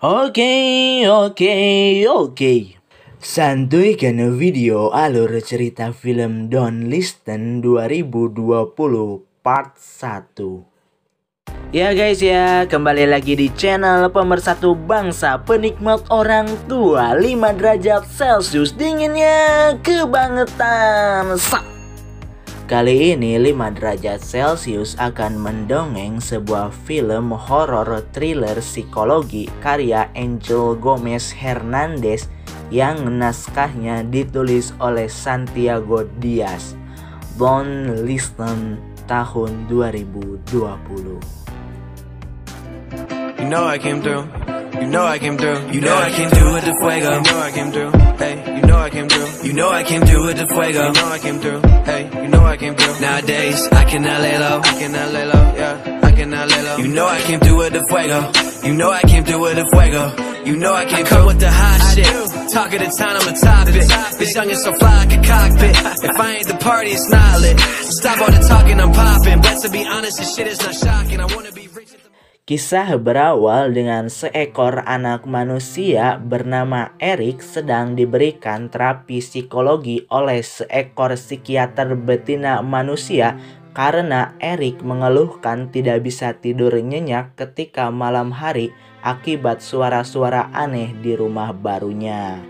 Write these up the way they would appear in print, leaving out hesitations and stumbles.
Oke, oke, oke. Santuy karena video alur cerita film Don't Listen 2020 part 1. Ya guys ya, kembali lagi di channel pemersatu bangsa penikmat orang tua 5 derajat Celcius dinginnya kebangetan. Kali ini 5 derajat Celcius akan mendongeng sebuah film horor thriller psikologi karya Angel Gomez Hernandez yang naskahnya ditulis oleh Santiago Diaz. Don't Listen tahun 2020. You know I came through. You know I came through. You know I came through with the fuego. You know I came through. Hey, you know I came through. You know I came through with the fuego. You know I came through. Hey, you know I came through. Nowadays I cannot lay low. I cannot lay low. Yeah, I cannot lay low. You know I came through with the fuego. You know I came through with the fuego. You know I came through with the hot shit. Talk of the town, I'm a top it. This young is so fly like a cockpit. If I ain't the party, it's not lit. Stop all the talking, I'm popping. But to be honest, this shit is not shocking. I wanna be rich. Kisah berawal dengan seekor anak manusia bernama Eric sedang diberikan terapi psikologi oleh seekor psikiater betina manusia karena Eric mengeluhkan tidak bisa tidur nyenyak ketika malam hari akibat suara-suara aneh di rumah barunya.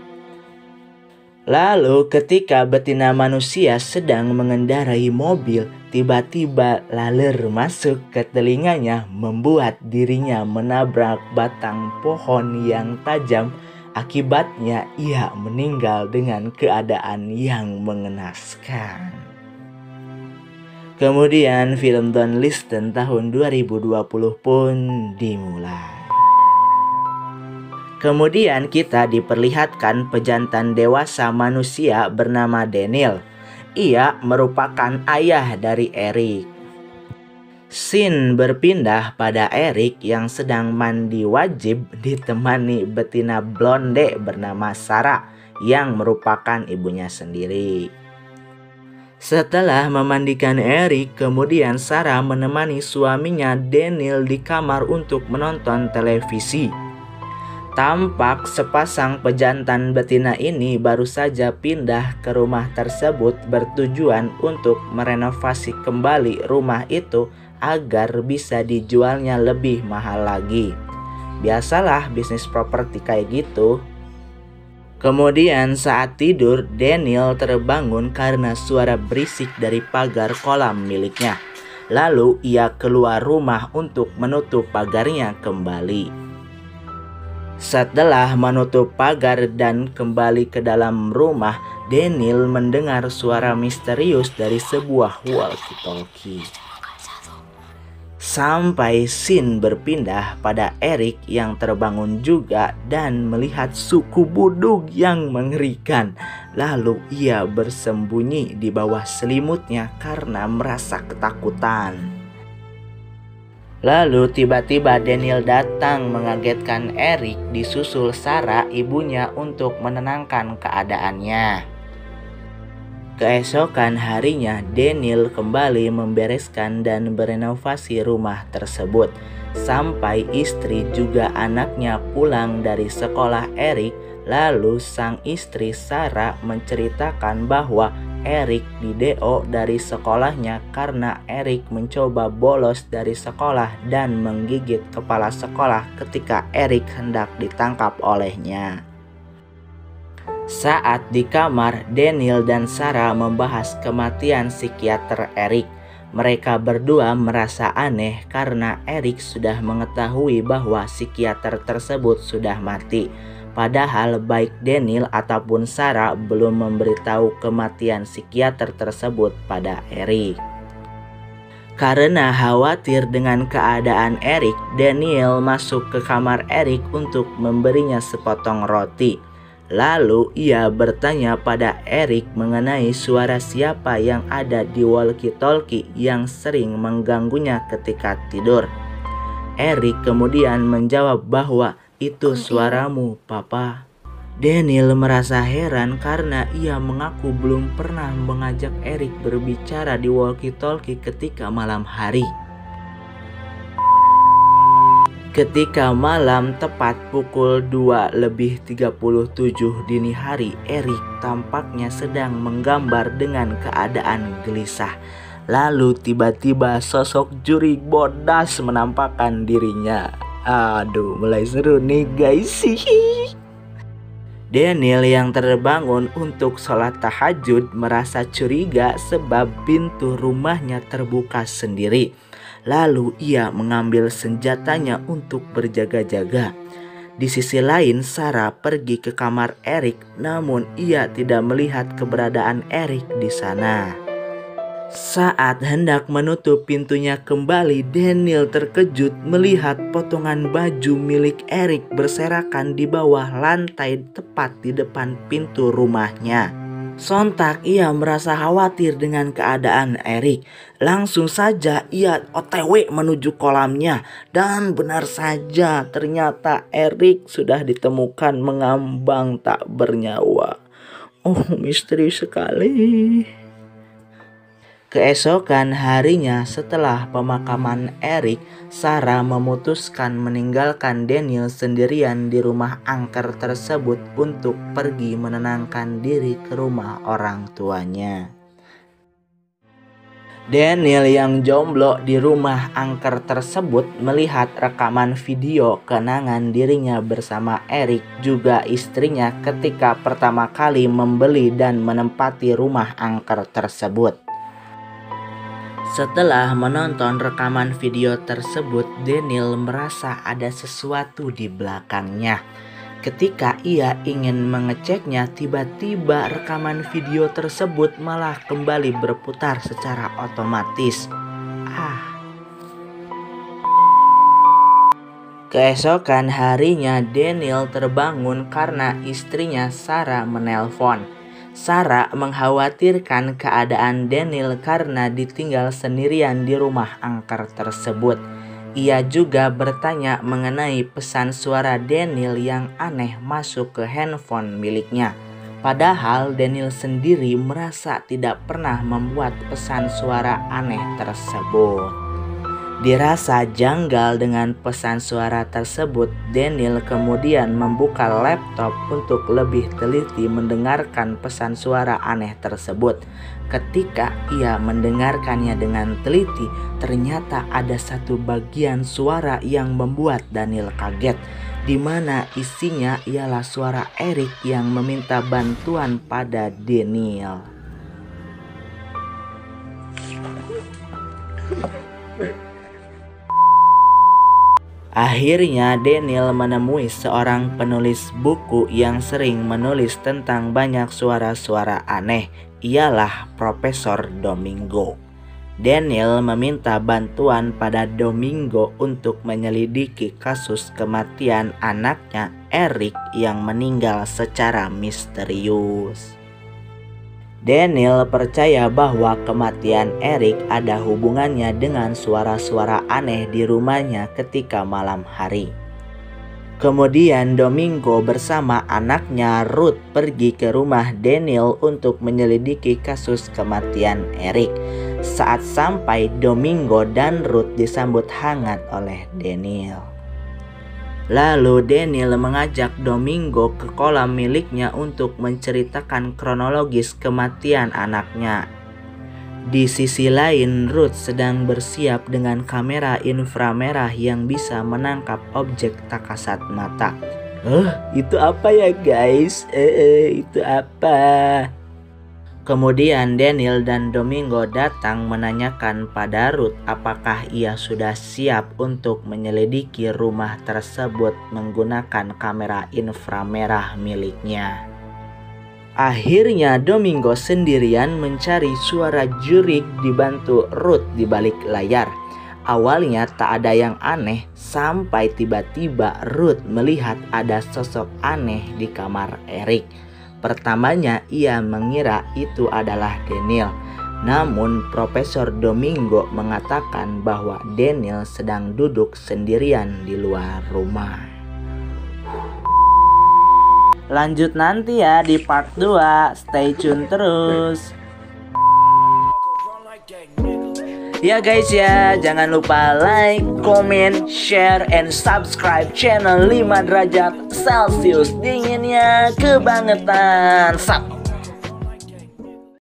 Lalu ketika betina manusia sedang mengendarai mobil, tiba-tiba laler masuk ke telinganya membuat dirinya menabrak batang pohon yang tajam. Akibatnya ia meninggal dengan keadaan yang mengenaskan. Kemudian film Don't Listen tahun 2020 pun dimulai. Kemudian kita diperlihatkan pejantan dewasa manusia bernama Daniel. Ia merupakan ayah dari Eric. Scene berpindah pada Eric yang sedang mandi wajib ditemani betina blonde bernama Sarah yang merupakan ibunya sendiri. Setelah memandikan Eric, kemudian Sarah menemani suaminya Daniel di kamar untuk menonton televisi. Tampak sepasang pejantan betina ini baru saja pindah ke rumah tersebut bertujuan untuk merenovasi kembali rumah itu agar bisa dijualnya lebih mahal lagi. Biasalah bisnis properti kayak gitu. Kemudian saat tidur, Daniel terbangun karena suara berisik dari pagar kolam miliknya. Lalu ia keluar rumah untuk menutup pagarnya kembali. Setelah menutup pagar dan kembali ke dalam rumah, Daniel mendengar suara misterius dari sebuah walkie-talkie. Sampai scene berpindah pada Eric yang terbangun juga dan melihat suku buduk yang mengerikan. Lalu ia bersembunyi di bawah selimutnya karena merasa ketakutan. Lalu tiba-tiba Daniel datang mengagetkan Eric disusul Sarah ibunya untuk menenangkan keadaannya. Keesokan harinya Daniel kembali membereskan dan berenovasi rumah tersebut. Sampai istri juga anaknya pulang dari sekolah Eric. Lalu sang istri Sarah menceritakan bahwa Eric di-DO dari sekolahnya karena Eric mencoba bolos dari sekolah dan menggigit kepala sekolah ketika Eric hendak ditangkap olehnya. Saat di kamar, Daniel dan Sarah membahas kematian psikiater Eric. Mereka berdua merasa aneh karena Eric sudah mengetahui bahwa psikiater tersebut sudah mati. Padahal baik Daniel ataupun Sarah belum memberitahu kematian psikiater tersebut pada Eric. Karena khawatir dengan keadaan Eric, Daniel masuk ke kamar Eric untuk memberinya sepotong roti. Lalu ia bertanya pada Eric mengenai suara siapa yang ada di walkie-talkie yang sering mengganggunya ketika tidur. Eric kemudian menjawab bahwa itu suaramu, Papa. Daniel merasa heran karena ia mengaku belum pernah mengajak Eric berbicara di walkie-talkie ketika malam hari. Ketika malam tepat pukul 2:37 dini hari, Erik tampaknya sedang menggambar dengan keadaan gelisah. Lalu tiba-tiba sosok juri bodas menampakkan dirinya. Aduh, mulai seru nih guys. Daniel yang terbangun untuk sholat tahajud merasa curiga sebab pintu rumahnya terbuka sendiri. Lalu ia mengambil senjatanya untuk berjaga-jaga. Di sisi lain, Sarah pergi ke kamar Erik, namun ia tidak melihat keberadaan Erik di sana. Saat hendak menutup pintunya kembali, Daniel terkejut melihat potongan baju milik Erik berserakan di bawah lantai tepat di depan pintu rumahnya. Sontak ia merasa khawatir dengan keadaan Erik. Langsung saja ia OTW menuju kolamnya. Dan benar saja ternyata Erik sudah ditemukan mengambang tak bernyawa. Oh, misteri sekali. Keesokan harinya setelah pemakaman Erik, Sarah memutuskan meninggalkan Daniel sendirian di rumah angker tersebut untuk pergi menenangkan diri ke rumah orang tuanya. Daniel yang jomblo di rumah angker tersebut melihat rekaman video kenangan dirinya bersama Erik juga istrinya ketika pertama kali membeli dan menempati rumah angker tersebut. Setelah menonton rekaman video tersebut, Daniel merasa ada sesuatu di belakangnya. Ketika ia ingin mengeceknya, tiba-tiba rekaman video tersebut malah kembali berputar secara otomatis. Keesokan harinya, Daniel terbangun karena istrinya Sarah menelpon. Sarah mengkhawatirkan keadaan Daniel karena ditinggal sendirian di rumah angker tersebut. Ia juga bertanya mengenai pesan suara Daniel yang aneh masuk ke handphone miliknya. Padahal Daniel sendiri merasa tidak pernah membuat pesan suara aneh tersebut. Dirasa janggal dengan pesan suara tersebut, Daniel kemudian membuka laptop untuk lebih teliti mendengarkan pesan suara aneh tersebut. Ketika ia mendengarkannya dengan teliti, ternyata ada satu bagian suara yang membuat Daniel kaget, di mana isinya ialah suara Erik yang meminta bantuan pada Daniel. Akhirnya Daniel menemui seorang penulis buku yang sering menulis tentang banyak suara-suara aneh. Ialah Profesor Domingo. Daniel meminta bantuan pada Domingo untuk menyelidiki kasus kematian anaknya Erik yang meninggal secara misterius. Daniel percaya bahwa kematian Erik ada hubungannya dengan suara-suara aneh di rumahnya ketika malam hari. Kemudian Domingo bersama anaknya Ruth pergi ke rumah Daniel untuk menyelidiki kasus kematian Erik. Saat sampai, Domingo dan Ruth disambut hangat oleh Daniel. Lalu Daniel mengajak Domingo ke kolam miliknya untuk menceritakan kronologis kematian anaknya. Di sisi lain, Ruth sedang bersiap dengan kamera inframerah yang bisa menangkap objek tak kasat mata. Itu apa ya guys? Itu apa? Kemudian Daniel dan Domingo datang menanyakan pada Ruth apakah ia sudah siap untuk menyelidiki rumah tersebut menggunakan kamera inframerah miliknya. Akhirnya Domingo sendirian mencari suara jurik dibantu Ruth di balik layar. Awalnya tak ada yang aneh sampai tiba-tiba Ruth melihat ada sosok aneh di kamar Erik. Pertamanya ia mengira itu adalah Daniel. Namun Profesor Domingo mengatakan bahwa Daniel sedang duduk sendirian di luar rumah. Lanjut nanti ya di part 2. Stay tune terus. Ya guys ya, jangan lupa like, comment, share, and subscribe channel 5 derajat Celcius. Dinginnya kebangetan. Sap.